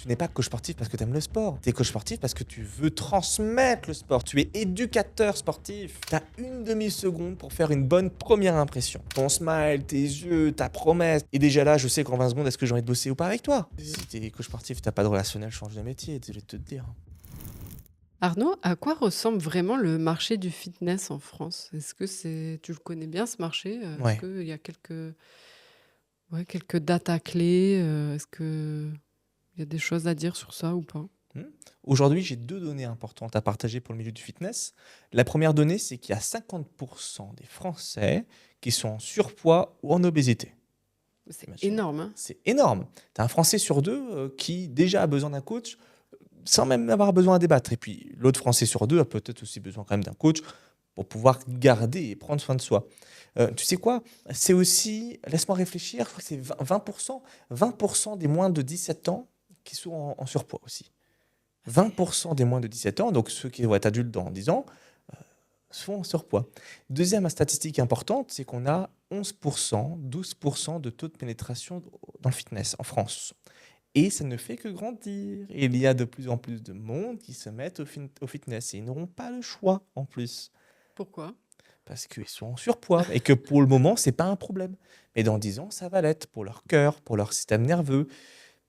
Tu n'es pas coach sportif parce que tu aimes le sport. Tu es coach sportif parce que tu veux transmettre le sport. Tu es éducateur sportif. Tu as une demi-seconde pour faire une bonne première impression. Ton smile, tes yeux, ta promesse. Et déjà là, je sais qu'en 20 secondes, est-ce que j'ai envie de bosser ou pas avec toi? Si tu es coach sportif, tu n'as pas de relationnel, change de métier, je vais te dire. Arnaud, à quoi ressemble vraiment le marché du fitness en France? Est-ce que tu le connais bien ce marché? Est-ce Ouais. qu'il y a quelques datas clés? Est-ce qu'il y a des choses à dire sur ça ou pas? Hmm. Aujourd'hui, j'ai 2 données importantes à partager pour le milieu du fitness. La première donnée, c'est qu'il y a 50% des Français qui sont en surpoids ou en obésité. C'est Imagine. énorme, hein? C'est énorme. Tu as un Français sur 2 qui déjà a besoin d'un coach sans même avoir besoin à débattre. Et puis l'autre Français sur 2 a peut-être aussi besoin quand même d'un coach pour pouvoir garder et prendre soin de soi. Tu sais quoi? C'est aussi, laisse-moi réfléchir, je crois que c'est 20% des moins de 17 ans qui sont en surpoids aussi. 20% des moins de 17 ans, donc ceux qui vont être adultes dans 10 ans, sont en surpoids. Deuxième statistique importante, c'est qu'on a 11%, 12% de taux de pénétration dans le fitness en France. Et ça ne fait que grandir. Et il y a de plus en plus de monde qui se mettent au fitness. Et ils n'auront pas le choix en plus. Pourquoi? Parce qu'ils sont en surpoids. Et que pour le moment, ce n'est pas un problème. Mais dans 10 ans, ça va l'être pour leur cœur, pour leur système nerveux,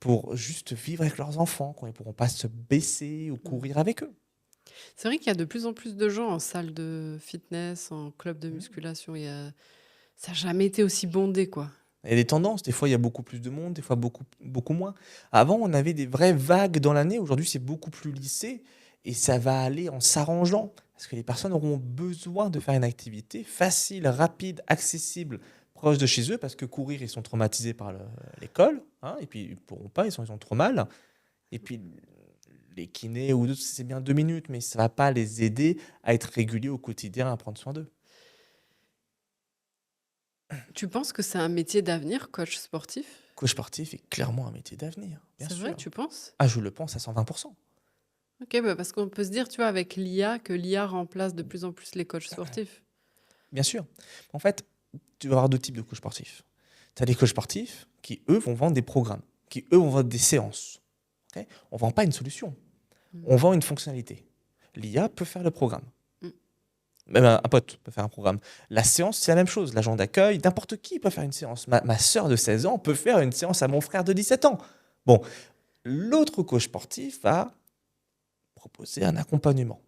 pour juste vivre avec leurs enfants, quand ils ne pourront pas se baisser ou courir avec eux. C'est vrai qu'il y a de plus en plus de gens en salle de fitness, en club de Mmh. musculation. Ça n'a jamais été aussi bondé, quoi. Il y a des tendances, des fois il y a beaucoup plus de monde, des fois beaucoup, beaucoup moins. Avant, on avait des vraies vagues dans l'année, aujourd'hui c'est beaucoup plus lissé et ça va aller en s'arrangeant parce que les personnes auront besoin de faire une activité facile, rapide, accessible, proche de chez eux parce que courir, ils sont traumatisés par l'école, hein, et puis ils ne pourront pas, ils ont trop mal. Et puis les kinés ou d'autres, c'est bien 2 minutes, mais ça ne va pas les aider à être réguliers au quotidien, à prendre soin d'eux. Tu penses que c'est un métier d'avenir, coach sportif? Coach sportif est clairement un métier d'avenir, bien C'est vrai, sûr. tu penses? Ah, je le pense à 120%. Ok, bah parce qu'on peut se dire, tu vois, avec l'IA, que l'IA remplace de plus en plus les coachs sportifs. Bien sûr. En fait, tu vas avoir 2 types de coachs sportifs. Tu as des coachs sportifs qui, eux, vont vendre des programmes, qui, eux, vont vendre des séances. Ok. On ne vend pas une solution, Mm. on vend une fonctionnalité. L'IA peut faire le programme. Mm. Même un pote peut faire un programme. La séance, c'est la même chose. L'agent d'accueil, n'importe qui peut faire une séance. Ma sœur de 16 ans peut faire une séance à mon frère de 17 ans. Bon, l'autre coach sportif va proposer un accompagnement.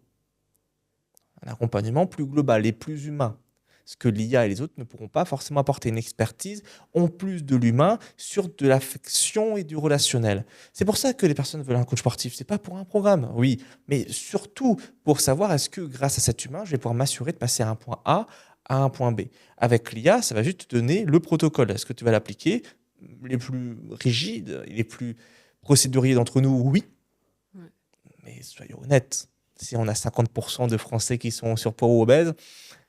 Un accompagnement plus global et plus humain. Ce que l'IA et les autres ne pourront pas forcément apporter, une expertise en plus de l'humain sur de l'affection et du relationnel. C'est pour ça que les personnes veulent un coach sportif. C'est pas pour un programme, oui, mais surtout pour savoir est-ce que grâce à cet humain, je vais pouvoir m'assurer de passer à un point A à un point B. Avec l'IA, ça va juste te donner le protocole. Est-ce que tu vas l'appliquer? Les plus rigides, les plus procéduriers d'entre nous, oui, Ouais. mais soyons honnêtes. Si on a 50% de Français qui sont surpoids ou obèses,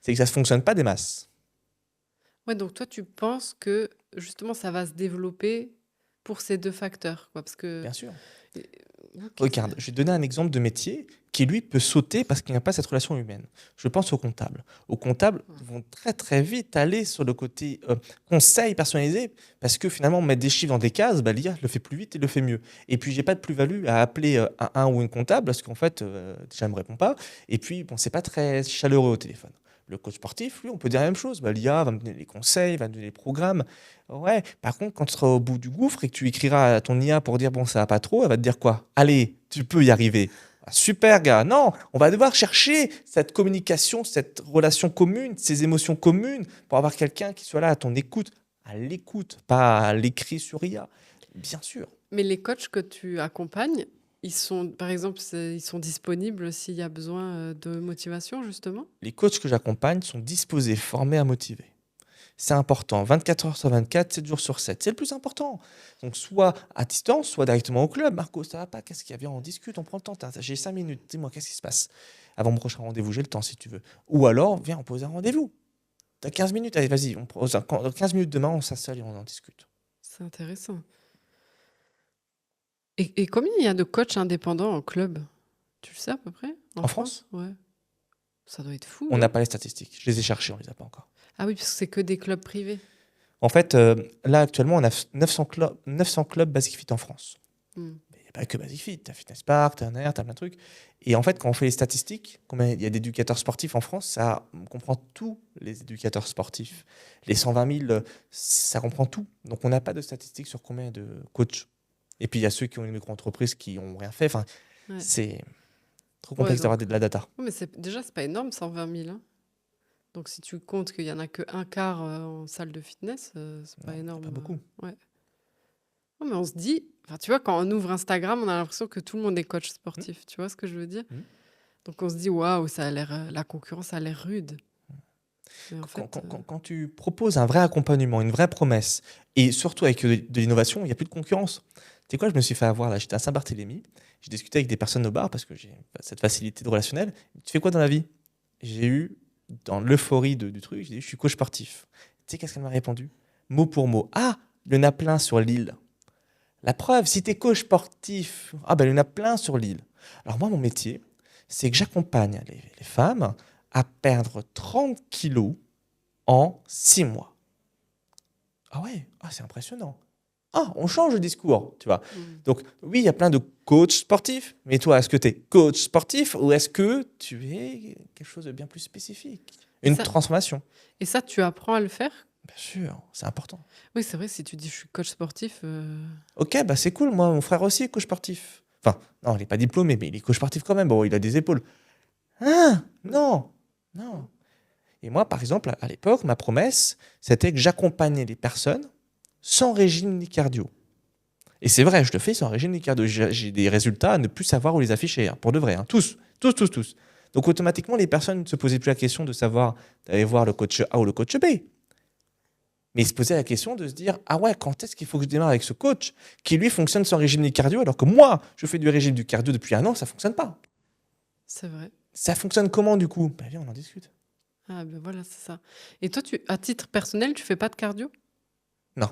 c'est que ça ne fonctionne pas des masses. Ouais, donc toi, tu penses que justement, ça va se développer pour ces deux facteurs, quoi, parce que... Bien sûr. et- Ok, Regarde, je vais te donner un exemple de métier qui, lui, peut sauter parce qu'il n'y a pas cette relation humaine. Je pense aux comptables. Aux comptables vont très, très vite aller sur le côté conseil personnalisé parce que finalement, mettre des chiffres dans des cases, bah, l'IA le fait plus vite et le fait mieux. Et puis, j'ai pas de plus-value à appeler un ou une comptable parce qu'en fait, déjà, elle ne me répond pas. Et puis, bon, c'est pas très chaleureux au téléphone. Le coach sportif, lui, on peut dire la même chose. Bah, l'IA va me donner les conseils, va me donner les programmes. Ouais, par contre, quand tu seras au bout du gouffre et que tu écriras à ton IA pour dire bon, ça va pas trop, elle va te dire quoi? Allez, tu peux y arriver. Ah, super, gars. Non, on va devoir chercher cette communication, cette relation commune, ces émotions communes pour avoir quelqu'un qui soit là à l'écoute, pas à l'écrit sur IA. Bien sûr. mais les coachs que tu accompagnes, ils sont, par exemple, ils sont disponibles s'il y a besoin de motivation, justement? Les coachs que j'accompagne sont disposés, formés à motiver. C'est important. 24 heures sur 24, 7 jours sur 7. C'est le plus important. Donc, soit à distance, soit directement au club. Marco, ça va pas? Qu'est-ce qu'il y a? Viens, on discute, on prend le temps. J'ai 5 minutes. Dis-moi, qu'est-ce qui se passe? Avant mon prochain rendez-vous, j'ai le temps si tu veux. Ou alors, viens, on pose un rendez-vous. T'as 15 minutes. Allez, vas-y. On pose 15 minutes demain, on s'installe et on en discute. C'est intéressant. Et combien il y a de coachs indépendants en club? Tu le sais à peu près? En En France, France? Ouais. Ça doit être fou, on n'a non? pas les statistiques. Je les ai cherchées, on les a pas encore. Ah oui, parce que c'est que des clubs privés. En fait, là, actuellement, on a 900 clubs Basic Fit en France. Hmm. Mais il y a pas que Basic Fit. Tu as Fitness Park, tu as Air, tu as plein de trucs. Et en fait, quand on fait les statistiques, combien il y a d'éducateurs sportifs en France, ça comprend tous les éducateurs sportifs. Les 120 000, ça comprend tout. Donc, on n'a pas de statistiques sur combien de coachs. Et puis, il y a ceux qui ont une micro-entreprise qui n'ont rien fait. Enfin, Ouais. c'est trop Ouais, complexe d'avoir donc. de la data. Ouais, mais déjà, c'est pas énorme, 120 000. Hein. Donc, si tu comptes qu'il y en a que un quart en salle de fitness, c'est pas Non, il n'y a énorme. pas beaucoup. Ouais. Non, mais on se dit, enfin, tu vois, quand on ouvre Instagram, on a l'impression que tout le monde est coach sportif. Tu vois ce que je veux dire? Mhm. Donc, on se dit, waouh, ça a l'air, la concurrence a l'air rude. Mais en fait, Quand tu proposes un vrai accompagnement, une vraie promesse, et surtout avec de l'innovation, il n'y a plus de concurrence. Tu sais quoi, je me suis fait avoir là, j'étais à Saint-Barthélemy, j'ai discuté avec des personnes au bar parce que j'ai cette facilité de relationnel. Tu fais quoi dans la vie? J'ai eu, dans l'euphorie du truc, j'ai dit, je suis coach sportif. Tu sais qu'est-ce qu'elle m'a répondu? Mot pour mot. Ah, il y en a plein sur l'île. La preuve, si tu es coach sportif, ah ben il y en a plein sur l'île. Alors moi, mon métier, c'est que j'accompagne les femmes à perdre 30 kilos en 6 mois. Ah ouais, ah, c'est impressionnant. Ah, on change de discours, tu vois. Donc oui, il y a plein de coachs sportifs, mais toi, est-ce que tu es coach sportif ou est-ce que tu es quelque chose de bien plus spécifique? Une ça, transformation. et ça, tu apprends à le faire? Bien sûr, c'est important. Oui, c'est vrai, si tu dis je suis coach sportif, Ok, bah c'est cool, moi, mon frère aussi est coach sportif. Enfin, non, il n'est pas diplômé, mais il est coach sportif quand même. Bon, il a des épaules. Ah, non, non. Et moi, par exemple, à l'époque, ma promesse, c'était que j'accompagnais les personnes sans régime ni cardio. Et c'est vrai, je le fais sans régime ni cardio. J'ai des résultats à ne plus savoir où les afficher, hein, pour de vrai. Hein. Tous, tous, tous, tous. Donc automatiquement, les personnes ne se posaient plus la question de savoir d'aller voir le coach A ou le coach B. Mais ils se posaient la question de se dire, ah ouais, quand est-ce qu'il faut que je démarre avec ce coach qui, lui, fonctionne sans régime ni cardio, alors que moi, je fais du régime du cardio depuis 1 an, ça ne fonctionne pas. c'est vrai. Ça fonctionne comment, du coup? Ben, viens, on en discute. Ah ben voilà, c'est ça. Et toi, à titre personnel, tu fais pas de cardio? Non.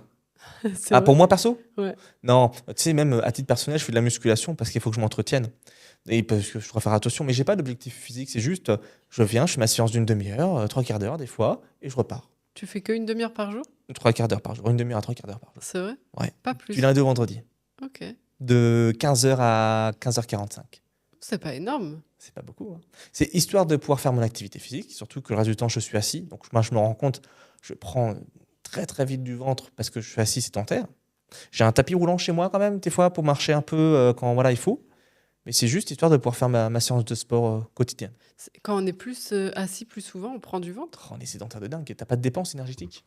C'est Ah, vrai? pour moi, perso? Ouais. Non, tu sais, même à titre personnel, je fais de la musculation parce qu'il faut que je m'entretienne. Et parce que je dois faire attention, mais j'ai pas d'objectif physique, c'est juste, je viens, je fais ma séance d'une demi-heure, 3/4 d'heure des fois, et je repars. Tu fais que une demi-heure par jour? 3/4 d'heure par jour, une demi-heure à 3/4 d'heure par jour. C'est vrai? Ouais. Pas Du plus. lundi au vendredi, Ok. de 15h à 15h45. C'est pas énorme. C'est pas beaucoup. Hein. C'est histoire de pouvoir faire mon activité physique, surtout que le reste du temps, je suis assis. Donc moi, je me rends compte, je prends très très vite du ventre parce que je suis assis sédentaire. J'ai un tapis roulant chez moi quand même, des fois, pour marcher un peu quand voilà, il faut. Mais c'est juste histoire de pouvoir faire ma séance de sport quotidienne. Quand on est plus assis plus souvent, on prend du ventre. Oh, on est sédentaire de dingue, t'as pas de dépenses énergétiques.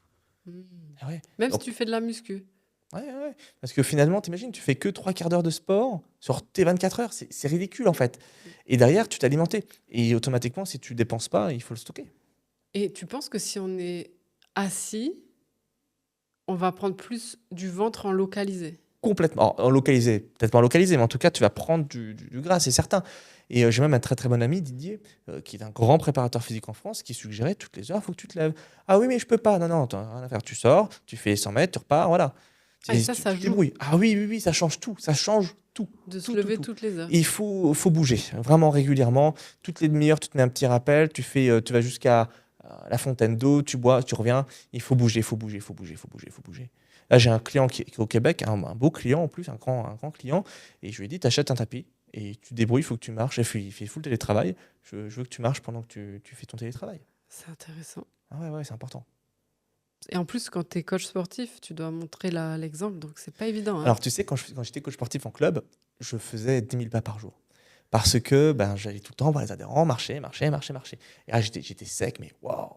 Hmm. Ah ouais. Même si Donc, tu fais de la muscu. ouais. Parce que finalement, t'imagines, tu fais que 3/4 d'heure de sport sur tes 24 heures. C'est ridicule en fait. Et derrière, tu t'alimentes. Et automatiquement, si tu dépenses pas, il faut le stocker. Et tu penses que si on est assis, on va prendre plus du ventre en localisé? Complètement. En localisé, peut-être pas en localisé, mais en tout cas, tu vas prendre du gras, c'est certain. Et j'ai même un très très bon ami, Didier, qui est un grand préparateur physique en France, qui suggérait toutes les heures, il faut que tu te lèves. Ah oui, mais je peux pas. Non, non, t'as rien à faire. Tu sors, tu fais 100 mètres, tu repars, voilà. Ah, et ça, Tu ça te joue débrouilles. Ah oui, ça change tout. Ça change tout. de se Tout, tout, lever tout. toutes les heures. Il faut bouger, vraiment régulièrement. Toutes les demi-heures, tu te mets un petit rappel, tu vas jusqu'à la fontaine d'eau, tu bois, tu reviens. Il faut bouger, il faut bouger, il faut bouger, il faut bouger, il faut bouger. Là, j'ai un client qui est au Québec, un beau client en plus, un grand client, et je lui ai dit, t'achètes un tapis et tu te débrouilles, il faut que tu marches. Il fait full télétravail. Je veux que tu marches pendant que tu fais ton télétravail. C'est intéressant. Ah ouais, c'est important. Et en plus, quand tu es coach sportif, tu dois montrer l'exemple, donc c'est pas évident. Hein. Alors, tu sais, quand j'étais coach sportif en club, je faisais 10 000 pas par jour. Parce que j'allais tout le temps voir les adhérents, marcher. Et là, j'étais sec, mais waouh,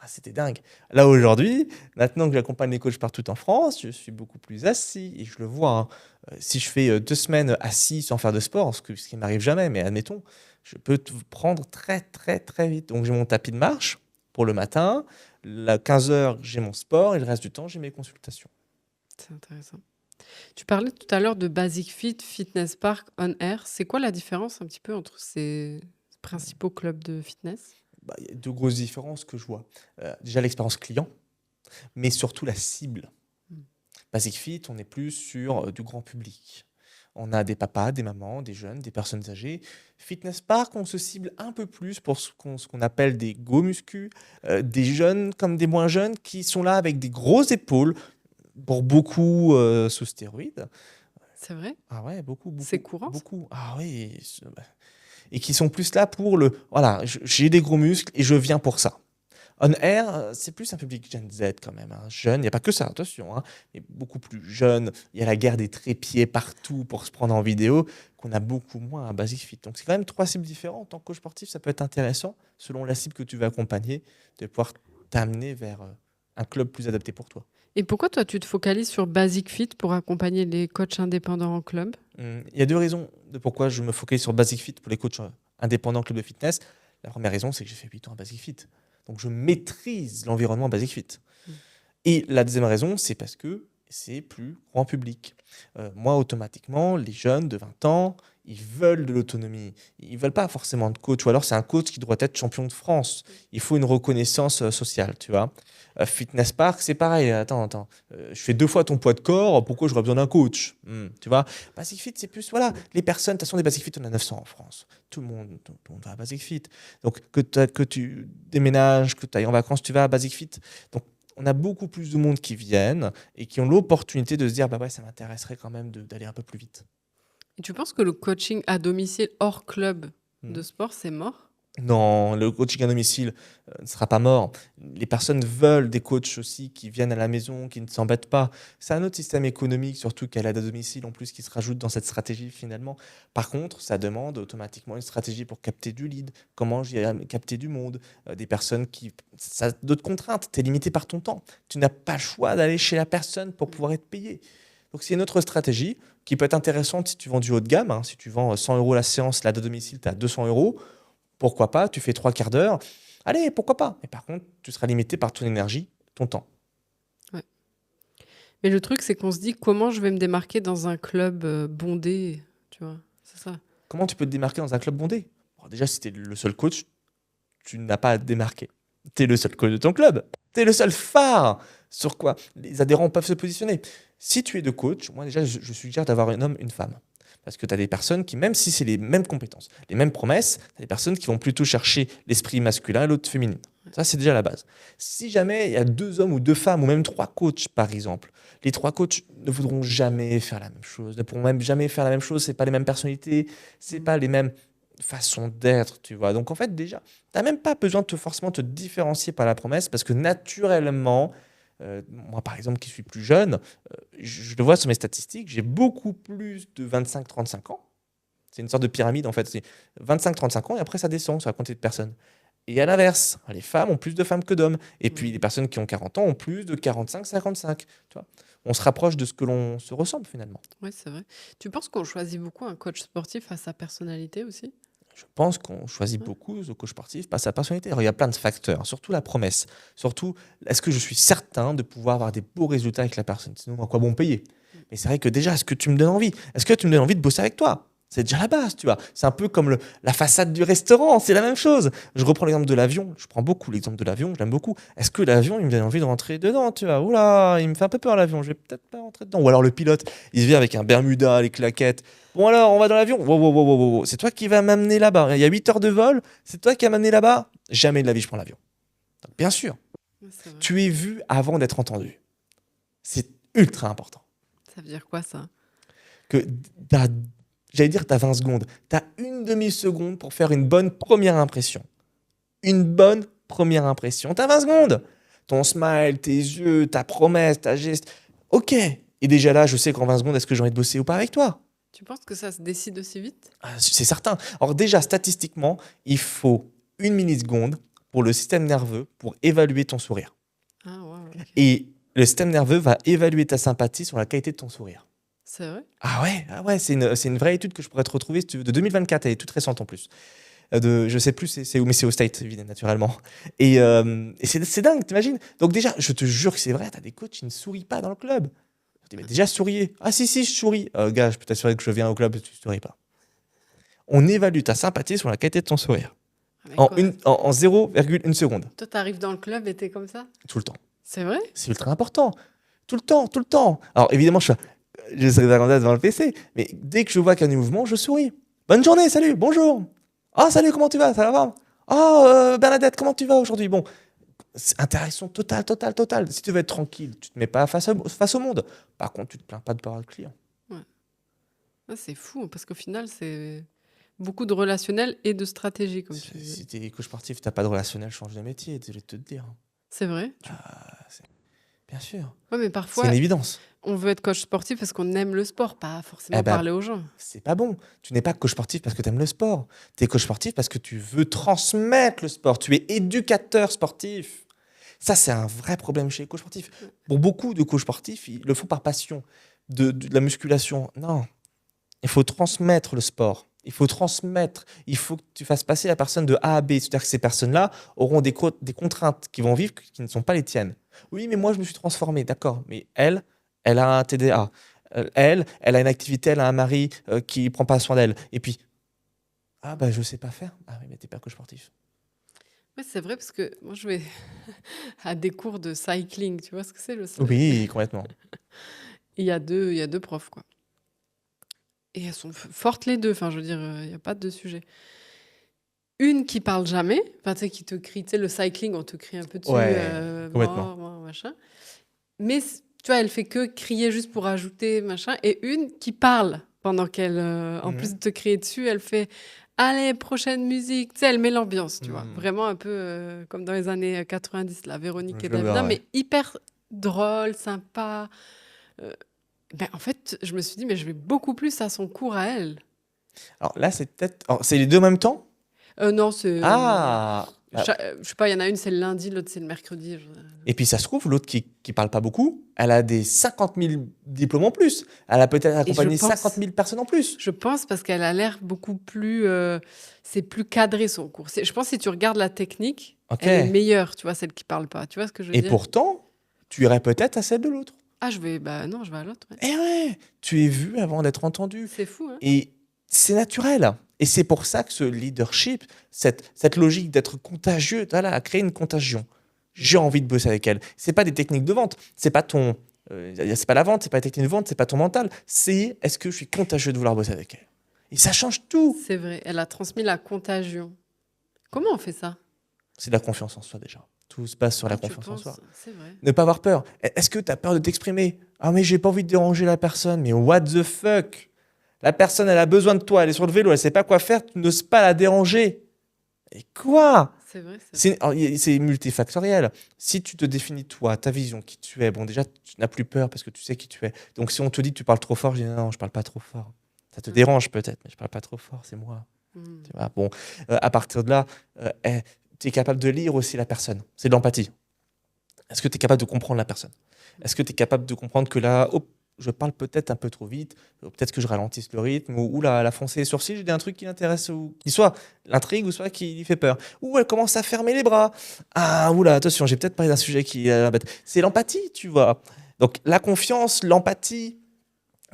c'était dingue. Là, aujourd'hui, maintenant que j'accompagne les coachs partout en France, je suis beaucoup plus assis et je le vois. Hein. Si je fais 2 semaines assis sans faire de sport, ce qui m'arrive jamais, mais admettons, je peux te prendre très, très, très vite. Donc, j'ai mon tapis de marche pour le matin. À 15h, j'ai mon sport et le reste du temps, j'ai mes consultations. C'est intéressant. Tu parlais tout à l'heure de Basic Fit, Fitness Park, On Air. C'est quoi la différence un petit peu entre ces principaux clubs de fitness? Il y a 2 grosses différences que je vois. Déjà, l'expérience client, mais surtout la cible. Basic Fit, on est plus sur du grand public. On a des papas, des mamans, des jeunes, des personnes âgées. Fitness Park, on se cible un peu plus pour ce qu'on appelle des go muscu, des jeunes comme des moins jeunes qui sont là avec des grosses épaules, pour beaucoup sous stéroïdes. C'est vrai? Ah ouais, beaucoup, C'est beaucoup, courant ça? beaucoup. Ah oui, et qui sont plus là pour le voilà, j'ai des gros muscles et je viens pour ça. On Air, c'est plus un public Gen Z quand même, hein, jeune. Il n'y a pas que ça, attention, hein, mais beaucoup plus jeune. Il y a la guerre des trépieds partout pour se prendre en vidéo, qu'on a beaucoup moins à Basic Fit. Donc c'est quand même 3 cibles différentes. En tant que coach sportif, ça peut être intéressant, selon la cible que tu vas accompagner, de pouvoir t'amener vers un club plus adapté pour toi. Et pourquoi toi, tu te focalises sur Basic Fit pour accompagner les coachs indépendants en club? Il y a 2 raisons de pourquoi je me focalise sur Basic Fit pour les coachs indépendants club de fitness. La première raison, c'est que j'ai fait 8 ans à Basic Fit. Donc je maîtrise l'environnement Basic Fit. Mm. Et la deuxième raison, c'est parce que c'est plus grand public. Moi, automatiquement, les jeunes de 20 ans, ils veulent de l'autonomie. Ils veulent pas forcément de coach. Ou alors, c'est un coach qui doit être champion de France. Il faut une reconnaissance sociale, tu vois. Fitness Park, c'est pareil. Attends. Je fais 2 fois ton poids de corps. Pourquoi j'aurais besoin d'un coach? Tu vois. Basic Fit, c'est plus, voilà, les personnes. De toute façon, des Basic Fit, on a 900 en France. Tout le monde va à Basic Fit. Donc, que tu déménages, que tu ailles en vacances, tu vas à Basic Fit. Donc, on a beaucoup plus de monde qui viennent et qui ont l'opportunité de se dire, bah ouais, ça m'intéresserait quand même d'aller un peu plus vite. Et tu penses que le coaching à domicile hors club de Mhm. sport, c'est mort? Non, le coaching à domicile ne sera pas mort. Les personnes veulent des coachs aussi qui viennent à la maison, qui ne s'embêtent pas. C'est un autre système économique, surtout qu'à l'aide à domicile, en plus, qui se rajoute dans cette stratégie finalement. Par contre, ça demande automatiquement une stratégie pour capter du lead. Comment capter du monde, des personnes qui... Ça a d'autres contraintes. Tu es limité par ton temps. Tu n'as pas le choix d'aller chez la personne pour pouvoir être payé. Donc c'est une autre stratégie qui peut être intéressante si tu vends du haut de gamme. Hein. Si tu vends 100 € la séance, l'aide à domicile, tu as 200 €. Pourquoi pas, tu fais 3 quarts d'heure. Allez, pourquoi pas. Mais par contre, tu seras limité par ton énergie, ton temps. Ouais. Mais le truc, c'est qu'on se dit comment je vais me démarquer dans un club bondé, tu vois, c'est ça. Comment tu peux te démarquer dans un club bondé? Bon, déjà, si tu es le seul coach, tu n'as pas à te démarquer. Tu es le seul coach de ton club. Tu es le seul phare sur quoi les adhérents peuvent se positionner. Si tu es de coach, moi déjà, je suggère d'avoir un homme, une femme. Parce que tu as des personnes qui, même si c'est les mêmes compétences, les mêmes promesses, tu as des personnes qui vont plutôt chercher l'esprit masculin et l'autre féminine. Ça, c'est déjà la base. Si jamais il y a 2 hommes ou 2 femmes, ou même 3 coachs, par exemple, les 3 coachs ne voudront jamais faire la même chose, ne pourront même jamais faire la même chose, c'est pas les mêmes personnalités, c'est pas les mêmes façons d'être, tu vois. Donc, en fait, déjà, tu n'as même pas besoin de forcément te différencier par la promesse, parce que naturellement, moi, par exemple, qui suis plus jeune, je le vois sur mes statistiques, j'ai beaucoup plus de 25-35 ans. C'est une sorte de pyramide, en fait. C'est 25-35 ans et après, ça descend sur la quantité de personnes. Et à l'inverse, les femmes ont plus de femmes que d'hommes. Et puis, les personnes qui ont 40 ans ont plus de 45-55. Tu vois, on se rapproche de ce que l'on se ressemble, finalement. Ouais, c'est vrai. Tu penses qu'on choisit beaucoup un coach sportif à sa personnalité aussi? Je pense qu'on choisit Ouais. beaucoup le coach sportif par sa personnalité. Alors, il y a plein de facteurs, surtout la promesse. Surtout, est-ce que je suis certain de pouvoir avoir des beaux résultats avec la personne? Sinon, à quoi bon payer? Mais c'est vrai que déjà, est-ce que tu me donnes envie? Est-ce que tu me donnes envie de bosser avec toi? C'est déjà la base, tu vois. C'est un peu comme la façade du restaurant, c'est la même chose. Je reprends l'exemple de l'avion. Je prends beaucoup l'exemple de l'avion, je l'aime beaucoup. Est-ce que l'avion, il me donne envie de rentrer dedans, tu vois? Oula, il me fait un peu peur l'avion, je vais peut-être pas rentrer dedans. Ou alors le pilote, il se vient avec un Bermuda, les claquettes. Bon alors, on va dans l'avion. Wow, wow, wow, wow, wow. C'est toi qui vas m'amener là-bas. Il y a 8 heures de vol, c'est toi qui vas m'amener là-bas. Jamais de la vie, je prends l'avion. Donc, bien sûr, Ouais, c'est vrai. tu es vu avant d'être entendu. C'est ultra important. Ça veut dire quoi ça? Que t'as, j'allais dire, tu as 20 secondes. Tu as une demi-seconde pour faire une bonne première impression. Une bonne première impression. Tu as 20 secondes. Ton smile, tes yeux, ta promesse, ta geste. Ok. Et déjà là, je sais qu'en 20 secondes, est-ce que j'ai envie de bosser ou pas avec toi? Tu penses que ça se décide aussi vite? Ah, c'est certain. Alors déjà, statistiquement, il faut une milliseconde pour le système nerveux pour évaluer ton sourire. Ah, wow, ok. Et le système nerveux va évaluer ta sympathie sur la qualité de ton sourire. C'est vrai? Ah ouais, c'est une vraie étude que je pourrais te retrouver si tu veux, de 2024, elle est toute récente en plus. Je sais plus c'est où, mais c'est au State, évidemment, naturellement. Et c'est dingue, t'imagines? Donc déjà, je te jure que c'est vrai, t'as des coachs qui ne sourient pas dans le club. Je dis, mais déjà, souriez. Ah si, je souris. Gars, je peux t'assurer que je viens au club et tu ne souris pas. On évalue ta sympathie sur la qualité de ton sourire. Avec En, quoi? en 0,1 seconde. Toi, t'arrives dans le club et t'es comme ça? Tout le temps. C'est vrai? C'est ultra important. Tout le temps, tout le temps. Alors évidemment, je serai derrière devant le PC, mais dès que je vois qu'il y a du mouvement, je souris. Bonne journée, salut, bonjour. Ah, salut, comment tu vas? Ça va? Ah, Bernadette, comment tu vas aujourd'hui? Bon, c'est interaction totale, totale, totale. Si tu veux être tranquille, tu te mets pas face au monde. Par contre, tu te plains pas de parler au client. Ouais. Ah, c'est fou, parce qu'au final, c'est beaucoup de relationnel et de stratégie, comme tu disais. Si tu es coach sportif, tu n'as pas de relationnel, change de métier, désolé de te le dire. C'est vrai? Bien sûr, Ouais, mais c'est une parfois, évidence. on veut être coach sportif parce qu'on aime le sport, pas Eh forcément ben, parler aux gens. c'est pas bon. Tu n'es pas coach sportif parce que tu aimes le sport. Tu es coach sportif parce que tu veux transmettre le sport. Tu es éducateur sportif. Ça, c'est un vrai problème chez les coachs sportifs. Pour beaucoup de coachs sportifs, ils le font par passion. De la musculation. Non, il faut transmettre le sport. Il faut transmettre. Il faut que tu fasses passer la personne de A à B. C'est-à-dire que ces personnes-là auront des contraintes qui vont vivre qui ne sont pas les tiennes. Oui, mais moi, je me suis transformé. D'accord. Mais elle a un TDA. Elle a une activité, elle a un mari qui prend pas soin d'elle. Et puis, ah bah, je sais pas faire. Ah oui, mais t'es pas coach sportif. Ouais, c'est vrai, parce que moi, je vais à des cours de cycling, tu vois ce que c'est le Oui, complètement. il y a deux profs, quoi. Et elles sont fortes les deux, enfin, je veux dire, il n'y a pas de sujet. Une qui parle jamais, enfin, tu sais, qui te crie, tu sais, le cycling, on te crie un peu dessus, Ouais, complètement. mort, mort, machin. Mais tu vois, elle fait que crier juste pour ajouter, machin. Et une qui parle pendant qu'elle, en plus Mhm. de te crier dessus, elle fait allez, prochaine musique. Tu sais, elle met l'ambiance, tu vois. Mhm. Vraiment un peu comme dans les années 90, la Véronique et Je Davina, vois, ouais. mais hyper drôle, sympa. Euh, ben, en fait, je me suis dit, mais je vais beaucoup plus à son cours à elle. Alors là, c'est peut-être. Alors, c'est les deux en même temps? Non, c'est. Ah bah, Je sais pas, il y en a une, c'est le lundi, l'autre, c'est le mercredi. et puis ça se trouve, l'autre qui parle pas beaucoup, elle a des 50 000 diplômes en plus. Elle a peut-être Et je accompagné 50 pense. 000 personnes en plus. Je pense parce qu'elle a l'air beaucoup plus. C'est plus cadré son cours. Je pense que si tu regardes la technique, Ok. elle est meilleure, tu vois, celle qui parle pas. Tu vois ce que je veux Et dire? pourtant, tu irais peut-être à celle de l'autre. Ah, je vais. Bah non, je vais à l'autre. Ouais. Eh ouais, tu es vu avant d'être entendu. C'est fou, hein? Et c'est naturel. Et c'est pour ça que ce leadership, cette logique d'être contagieux, voilà, a créé une contagion. J'ai envie de bosser avec elle. C'est pas des techniques de vente. C'est pas c'est pas la vente, c'est pas la technique de vente, c'est pas ton mental. C'est est-ce que je suis contagieux de vouloir bosser avec elle. Et ça change tout. C'est vrai. Elle a transmis la contagion. Comment on fait ça? C'est de la confiance en soi déjà. Tout se base sur la Ah, tu confiance en soi. penses? C'est vrai. Ne pas avoir peur. Est-ce que tu as peur de t'exprimer? Ah mais j'ai pas envie de déranger la personne. Mais what the fuck? La personne, elle a besoin de toi. Elle est sur le vélo, elle sait pas quoi faire. Tu n'oses pas la déranger. Et quoi? C'est vrai, c'est vrai. C'est multifactoriel. Si tu te définis toi, ta vision, qui tu es, bon déjà, tu n'as plus peur parce que tu sais qui tu es. Donc si on te dit que tu parles trop fort, je dis non, je parle pas trop fort. Ça te dérange peut-être, mais je parle pas trop fort, c'est moi. Hmm. Tu vois, bon, à partir de là, tu es capable de lire aussi la personne. C'est de l'empathie. Est-ce que tu es capable de comprendre la personne? Est-ce que tu es capable de comprendre que là, hop, je parle peut-être un peu trop vite, peut-être que je ralentisse le rythme, ou là, elle a foncé les sourcils, j'ai dit un truc qui l'intéresse, ou qui soit l'intrigue, ou soit qui lui fait peur. Ou elle commence à fermer les bras. Ah, oula, attention, j'ai peut-être parlé d'un sujet qui l'embête. C'est l'empathie, tu vois. Donc la confiance, l'empathie,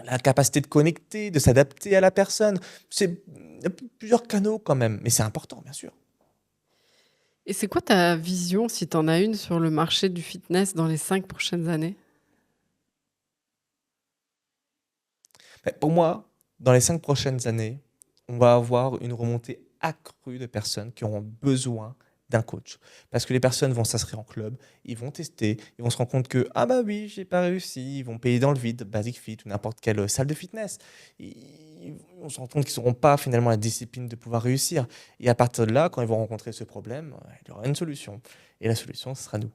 la capacité de connecter, de s'adapter à la personne, c'est il y a plusieurs canaux quand même, mais c'est important, bien sûr. Et c'est quoi ta vision, si tu en as une, sur le marché du fitness dans les 5 prochaines années? Mais pour moi, dans les 5 prochaines années, on va avoir une remontée accrue de personnes qui auront besoin d'un coach. Parce que les personnes vont s'inscrire en club, ils vont tester, ils vont se rendre compte que ah bah oui, j'ai pas réussi, ils vont payer dans le vide, Basic Fit ou n'importe quelle salle de fitness. Ils vont se rendre compte qu'ils n'auront pas finalement la discipline de pouvoir réussir. Et à partir de là, quand ils vont rencontrer ce problème, il y aura une solution. Et la solution, ce sera nous.